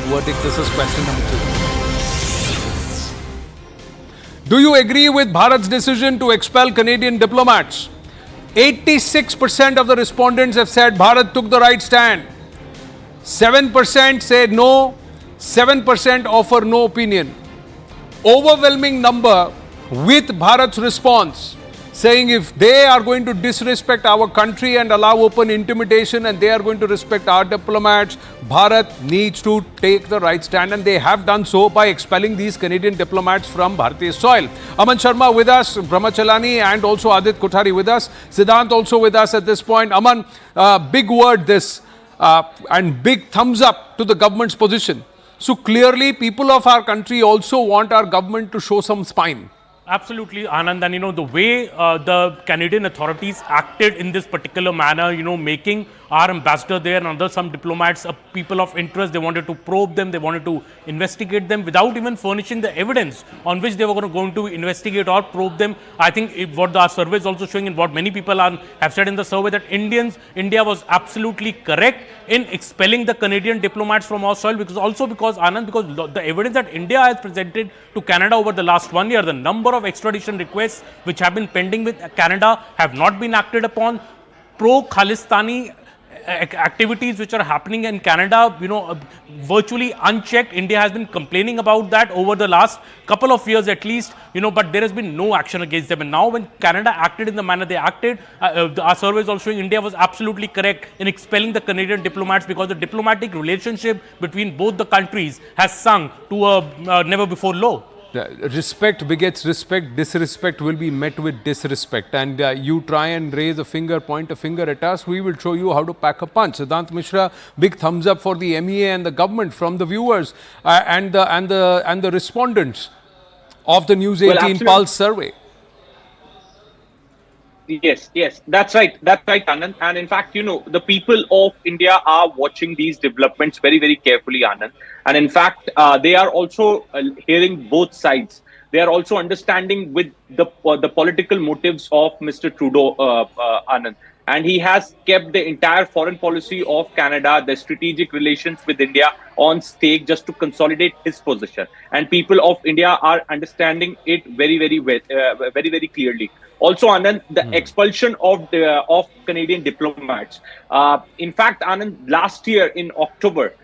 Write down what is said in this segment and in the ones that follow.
verdict? This is question number 2. Do you agree with Bharat's decision to expel Canadian diplomats? 86% of the respondents have said Bharat took the right stand. 7% say no. 7% offer no opinion. Overwhelming number with Bharat's response, saying if they are going to disrespect our country and allow open intimidation and they are going to respect our diplomats, Bharat needs to take the right stand, and they have done so by expelling these Canadian diplomats from Bharatiya soil. Aman Sharma with us, Brahma Chellaney and also Adit Kothari with us, Siddhant also with us at this point. Aman, big word this and big thumbs up to the government's position. So clearly people of our country also want our government to show some spine. Absolutely, Anand. And the way the Canadian authorities acted in this particular manner, making our ambassador there and some diplomats people of interest, they wanted to probe them, they wanted to investigate them without even furnishing the evidence on which they were going to investigate or probe them. I think what our survey is also showing, and what many people have said in the survey, that India was absolutely correct in expelling the Canadian diplomats from our soil, because Anand, because the evidence that India has presented to Canada over the last 1 year, the number of extradition requests which have been pending with Canada have not been acted upon. Pro-Khalistani activities which are happening in Canada, virtually unchecked. India has been complaining about that over the last couple of years at least, but there has been no action against them. And now when Canada acted in the manner they acted, our survey is also showing India was absolutely correct in expelling the Canadian diplomats, because the diplomatic relationship between both the countries has sunk to a never before low. Respect begets respect. Disrespect will be met with disrespect. And you try and raise a finger, point a finger at us, we will show you how to pack a punch. Siddhant Mishra, big thumbs up for the MEA and the government from the viewers and the respondents of the News 18 Pulse survey. Yes, that's right, Anand. And in fact, the people of India are watching these developments very, very carefully, Anand. And in fact, they are also hearing both sides. They are also understanding with the political motives of Mr. Trudeau, Anand. And he has kept the entire foreign policy of Canada, the strategic relations with India on stake, just to consolidate his position. And people of India are understanding it very, very well, very, very clearly. Also, Anand, the expulsion of Canadian diplomats. In fact, Anand, last year in October,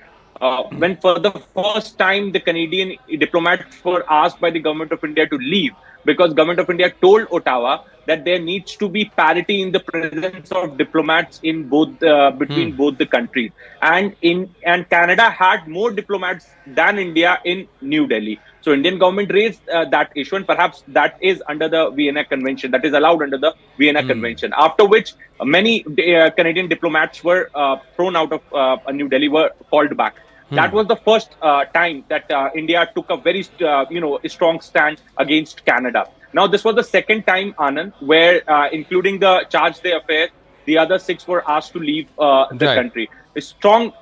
when for the first time the Canadian diplomats were asked by the government of India to leave, because government of India told Ottawa that there needs to be parity in the presence of diplomats in both between both the countries, and Canada had more diplomats than India in New Delhi. So Indian government raised that issue, and perhaps that is under the Vienna Convention, that is allowed under the Vienna Convention. After which many Canadian diplomats were thrown out of New Delhi, were called back. That was the first time that India took a very strong stand against Canada. Now, this was the second time, Anand, where including the charge day affair, the other 6 were asked to leave the country. A strong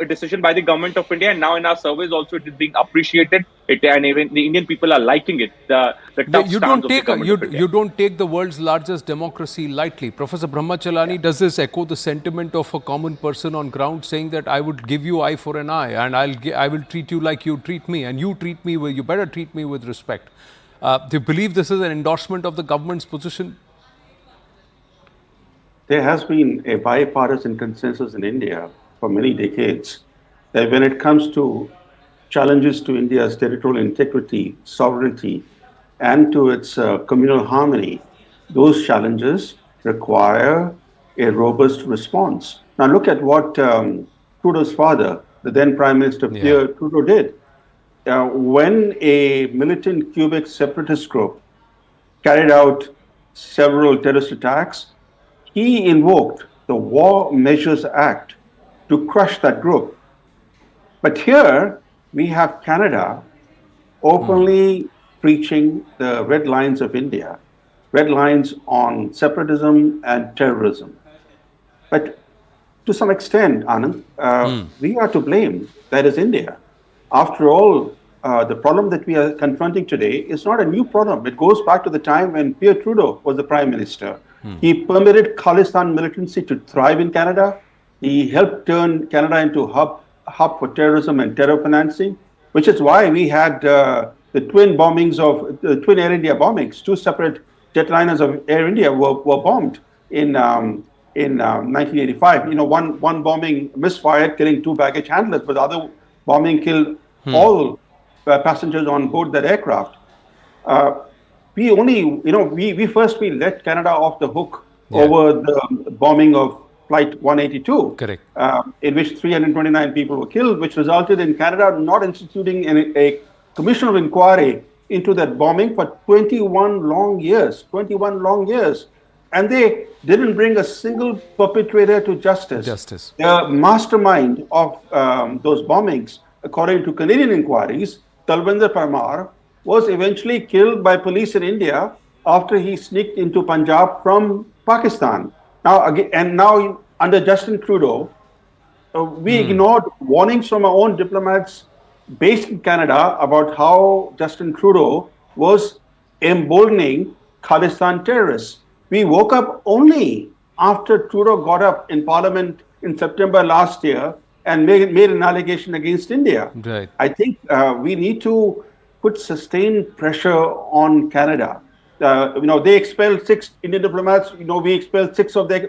decision by the government of India, and now in our surveys also it is being appreciated. And even the Indian people are liking it. The tough stance of the government of India. You don't take the world's largest democracy lightly. Professor Brahma Chellaney, does this echo the sentiment of a common person on ground, saying that I would give you eye for an eye, and I will treat you like you treat me, and you better treat me with respect? Do you believe this is an endorsement of the government's position? There has been a bipartisan consensus in India for many decades that when it comes to challenges to India's territorial integrity, sovereignty, and to its communal harmony, those challenges require a robust response. Now look at what Trudeau's father, the then Prime Minister Pierre Trudeau, did. When a militant Quebec separatist group carried out several terrorist attacks, he invoked the War Measures Act to crush that group. But here we have Canada openly preaching the red lines of India, red lines on separatism and terrorism. But to some extent, Anand, we are to blame. That is India. After all, the problem that we are confronting today is not a new problem. It goes back to the time when Pierre Trudeau was the Prime Minister. He permitted Khalistan militancy to thrive in Canada. He helped turn Canada into a hub hub for terrorism and terror financing, which is why we had the twin bombings of the twin Air India bombings. Two separate jetliners of Air India were bombed in 1985. One bombing misfired, killing two baggage handlers, but the other bombing killed all passengers on board that aircraft. We let Canada off the hook over the bombing of Flight 182, Correct. In which 329 people were killed, which resulted in Canada not instituting a commission of inquiry into that bombing for 21 long years. 21 long years. And they didn't bring a single perpetrator to justice. The mastermind of those bombings, according to Canadian inquiries, Talvinder Parmar, was eventually killed by police in India after he sneaked into Punjab from Pakistan. Now under Justin Trudeau, we ignored warnings from our own diplomats based in Canada about how Justin Trudeau was emboldening Khalistan terrorists. We woke up only after Trudeau got up in Parliament in September last year and made an allegation against India. Right. I think we need to put sustained pressure on Canada. They expelled 6 Indian diplomats. We expelled 6 of their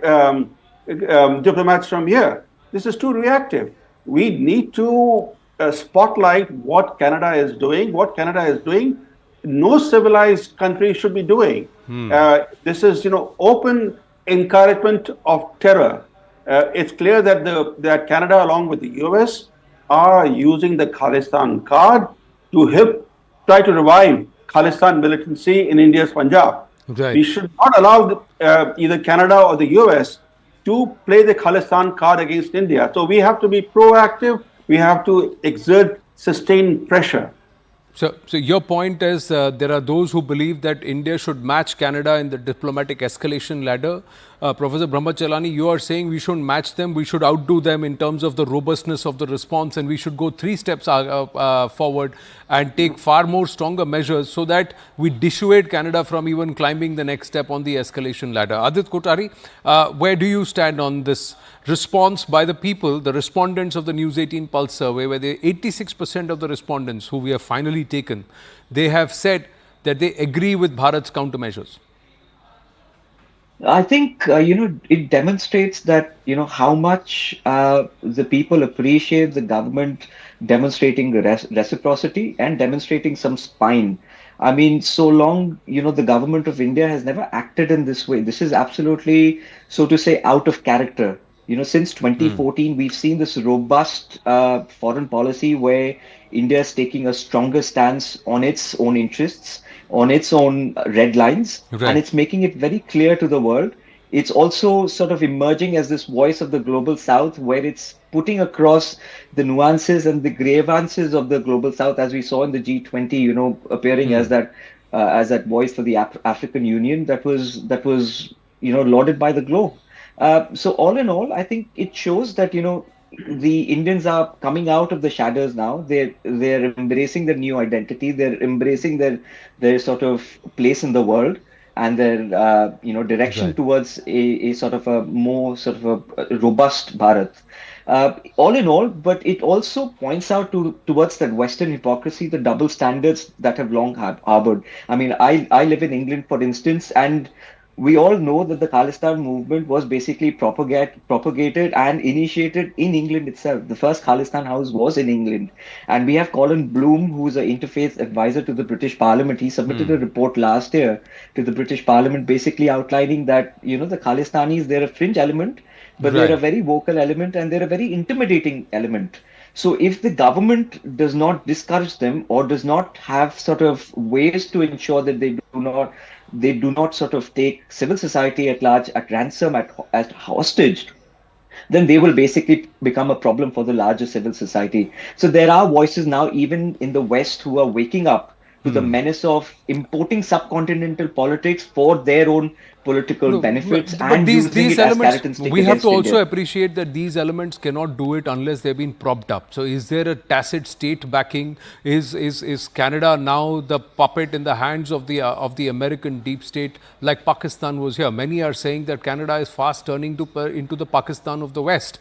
diplomats from here. This is too reactive. We need to spotlight what Canada is doing. No civilized country should be doing. This is, open encouragement of terror. It's clear that Canada, along with the US, are using the Khalistan card to try to revive Khalistan militancy in India's Punjab. Right. We should not allow either Canada or the US to play the Khalistan card against India. So we have to be proactive. We have to exert sustained pressure. So your point is there are those who believe that India should match Canada in the diplomatic escalation ladder. Professor Chellaney, you are saying we shouldn't match them, we should outdo them in terms of the robustness of the response, and we should go 3 steps forward and take far more stronger measures so that we dissuade Canada from even climbing the next step on the escalation ladder. Adit Kothari, where do you stand on this response by the people, the respondents of the News 18 Pulse survey, where 86% of the respondents who we have finally taken, they have said that they agree with Bharat's countermeasures? I think, it demonstrates that, how much the people appreciate the government demonstrating reciprocity and demonstrating some spine. I mean, so long, the government of India has never acted in this way. This is absolutely, so to say, out of character. Since 2014, we've seen this robust foreign policy where India is taking a stronger stance on its own interests, on its own red lines, and it's making it very clear to the world. It's also sort of emerging as this voice of the global south, where it's putting across the nuances and the grievances of the global south, as we saw in the G20, appearing as that voice for the African Union that was lauded by the globe. So all in all, I think it shows that, the Indians are coming out of the shadows now. They're embracing their new identity. They're embracing their sort of place in the world and their direction towards a sort of a more sort of a robust Bharat. All in all, but it also points out towards that Western hypocrisy, the double standards that have long harbored. I mean, I live in England, for instance, and we all know that the Khalistan movement was basically propagated and initiated in England itself. The first Khalistan house was in England. And we have Colin Bloom, who is an interfaith advisor to the British Parliament. He submitted a report last year to the British Parliament, basically outlining that, the Khalistanis, they're a fringe element, but they're a very vocal element and they're a very intimidating element. So if the government does not discourage them or does not have sort of ways to ensure that they do not sort of take civil society at large at ransom, at hostage, then they will basically become a problem for the larger civil society. So there are voices now, even in the West, who are waking up to the menace of importing subcontinental politics for their own political benefits and using it as carrot and stick. We have to also India. appreciate that these elements cannot do it unless they've been propped up. So is there a tacit state backing? Is Canada now the puppet in the hands of the American deep state, like Pakistan was here? Many are saying that Canada is fast turning into the Pakistan of the West.